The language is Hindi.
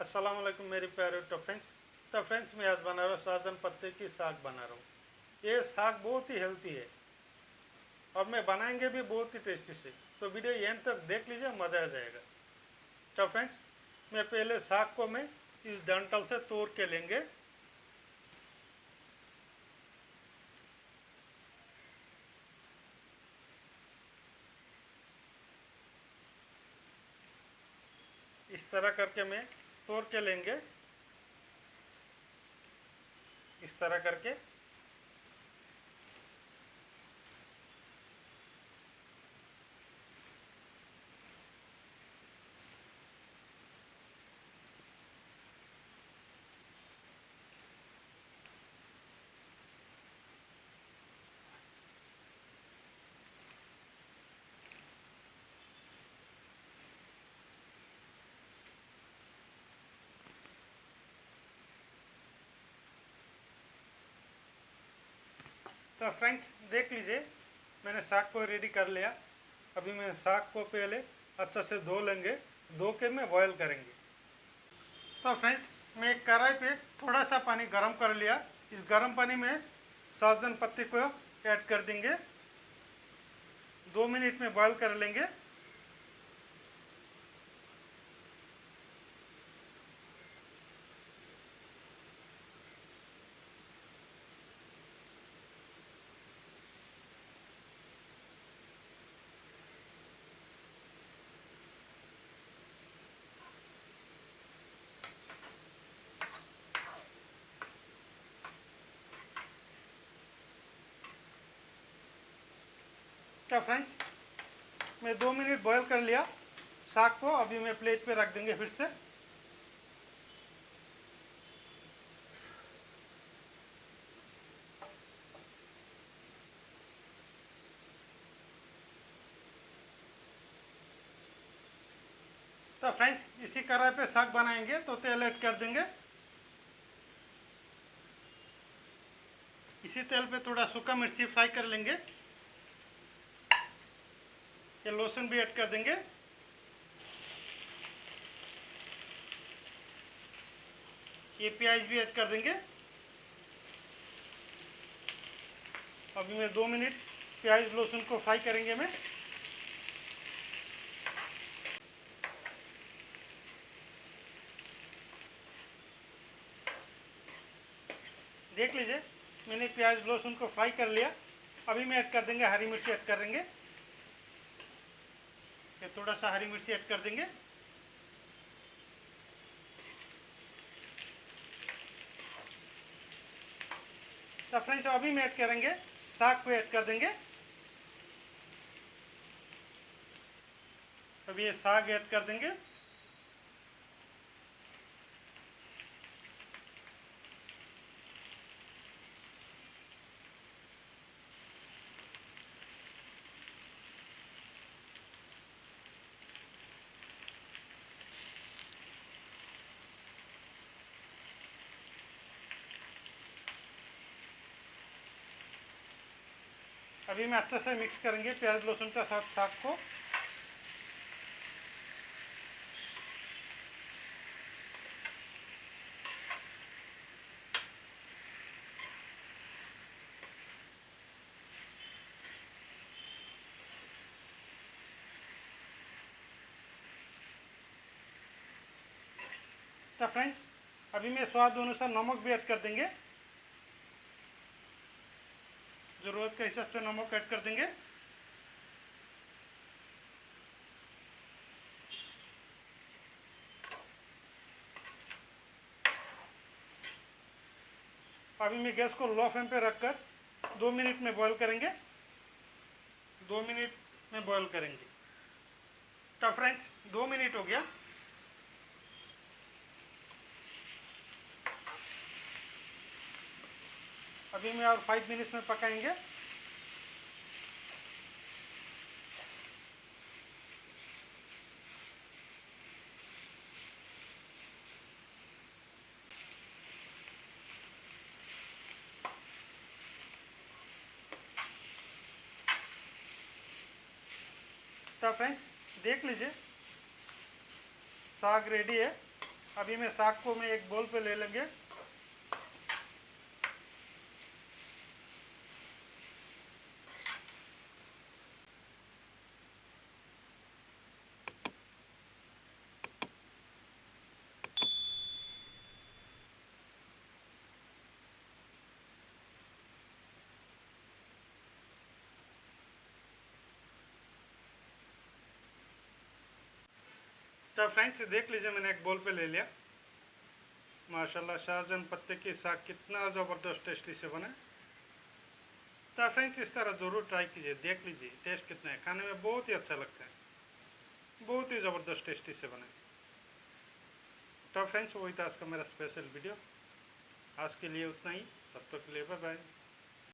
अस्सलाम वालेकुम मेरी प्यारे फ्रेंड्स। तो फ्रेंड्स मैं आज बना रहा हूँ सहजन पत्ते की साग बना रहा हूँ। ये साग बहुत ही हेल्थी है और मैं बनाएंगे भी बहुत ही टेस्टी से। तो वीडियो एंड तक देख लीजिए, मज़ा आ जाएगा। तो फ्रेंड्स मैं पहले साग को मैं इस डंठल से तोड़ के लेंगे। इस तरह करके मैं तोड़ के लेंगे, इस तरह करके। तो फ्रेंड्स देख लीजिए, मैंने साग को रेडी कर लिया। अभी मैं साग को पहले अच्छे से धो लेंगे, धो के मैं बॉयल करेंगे। तो फ्रेंड्स मैं एक कढ़ाई पे थोड़ा सा पानी गर्म कर लिया। इस गर्म पानी में सहजन पत्ती को ऐड कर देंगे। 2 मिनट में बॉयल कर लेंगे। क्या फ्रेंड्स मैं 2 मिनट बॉयल कर लिया साग को। अभी मैं प्लेट पे रख देंगे फिर से। तो फ्रेंड्स इसी कढ़ाई पे साग बनाएंगे, तो तेल ऐड कर देंगे। इसी तेल पे थोड़ा सूखा मिर्ची फ्राई कर लेंगे। ये लहसुन भी ऐड कर देंगे। ये प्याज भी ऐड कर देंगे। अभी मैं 2 मिनट प्याज लहसुन को फ्राई करेंगे मैं। देख लीजिए मैंने प्याज लहसुन को फ्राई कर लिया। अभी मैं ऐड कर देंगे हरी मिर्ची ऐड कर देंगे। ये थोड़ा सा हरी मिर्ची ऐड कर देंगे। तो फ्रेंड्स अभी मैं ऐड करेंगे साग को ऐड कर देंगे। अभी ये साग ऐड कर देंगे। अभी मैं अच्छे से मिक्स करेंगे प्याज लहसुन का साथ साग को। तो फ्रेंड्स अभी मैं स्वाद अनुसार नमक भी ऐड कर देंगे। ज़रूरत के हिसाब से नमक ऐड कर देंगे। अभी मैं गैस को लो फ्लेम पे रखकर 2 मिनट में बॉईल करेंगे। 2 मिनट में बॉईल करेंगे। तो फ्रेंड्स 2 मिनट हो गया। अभी मैं और 5 मिनट्स में पकाएंगे। तो फ्रेंड्स देख लीजिए साग रेडी है। अभी मैं साग को मैं एक बोल पे ले लेंगे। तो फ्रेंड्स देख लीजिए, मैंने एक बोल पे ले लिया। माशाल्लाह शाहजहान पत्ते की साग कितना ज़बरदस्त टेस्टी से बना। तो फ्रेंड्स इस तरह ज़रूर ट्राई कीजिए, देख लीजिए टेस्ट कितना है, खाने में बहुत ही अच्छा लगता है, बहुत ही ज़बरदस्त टेस्टी से बना। तो फ्रेंड्स वही था आज का मेरा स्पेशल वीडियो। आज के लिए उतना ही, तब तक के लिए बाय बाय।